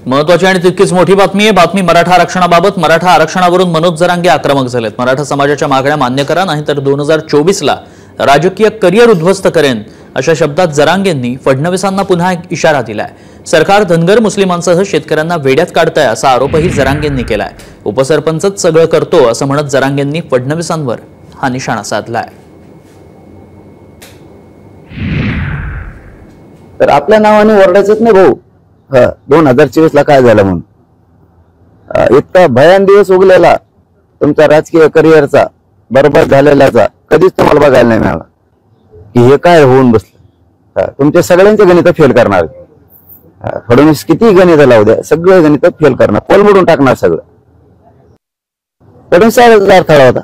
महत्वाची आणि तितकीच मोठी बातमी आहे. बातमी मराठा आरक्षणाबाबत. मराठा आरक्षणावरून मनोज जरांगे आक्रमक झालेत. मराठा समाजाच्या मागण्या मान्य करा, नाहीतर 2024ला राजकीय करिअर उद्ध्वस्त करेन, अशा शब्दात जरांगेंनी फडणवीसांना पुन्हा एक इशारा दिलाय. सरकार धनगर मुस्लिमांसह शेतकऱ्यांना वेड्यात काढतंय असा आरोपही जरांगेंनी केलाय. उपसरपंचच सगळं करतो असं म्हणत जरांगेंनी फडणवीसांवर हा निशाणा साधलाय. तर आपल्या नावाने ओरडायचंच नाही भाऊ. 2024ला काय झालं म्हणून इतका भयान दिवस उगलेला तुमच्या राजकीय करिअरचा, बरबाद झालेल्याचा कधीच तुम्हाला बघायला नाही मिळाला की हे काय होऊन बसलं. तुमच्या सगळ्यांचे गणित फेल करणार. फडणवीस किती गणित लावू द्या, सगळे गणित फेल करणार, कोलमडून टाकणार सगळं. फडणवीस अडथळा होता.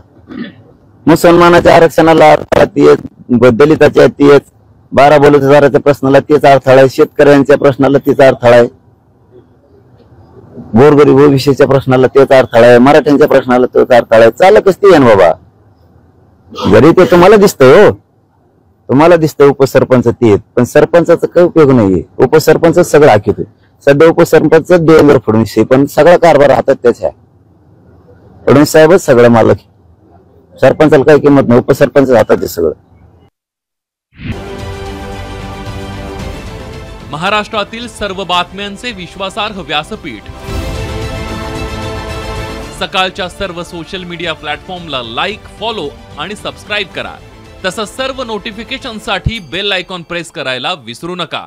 मुसलमानाच्या आरक्षणाला अडथळा तेच, दलिताच्या तेच, 12 बलुतेदाराच्या प्रश्नाला तेच अडथळा आहे, शेतकऱ्यांच्या प्रश्नाला तेच अडथळा आहे, गोरगरीब ओबीसीच्या प्रश्नाला तेच अडथळा आहे, मराठ्यांच्या प्रश्नाला तोच अडथळा आहे. चालकच ते आहे बाबा. जरी ते तुम्हाला दिसतंय, हो तुम्हाला दिसतंय उपसरपंच ते, पण सरपंचाचा काही उपयोग नाहीये. उपसरपंच सगळं आखितोय. सध्या उपसरपंच देवेंद्र फडणवीस, पण सगळा कारभार हातात त्याच्या. फडणवीस साहेबच सगळं मालक. सरपंचाला काही किंमत नाही, उपसरपंच हातात आहे सगळं. महाराष्ट्रातील सर्व बातम्यांचे विश्वासार्ह व्यासपीठ. सकाळच्या सर्व सोशल मीडिया प्लॅटफॉर्मला लाईक, फॉलो आणि सबस्क्राईब करा. तसंच सर्व नोटिफिकेशनसाठी बेल आयकॉन प्रेस करायला विसरू नका.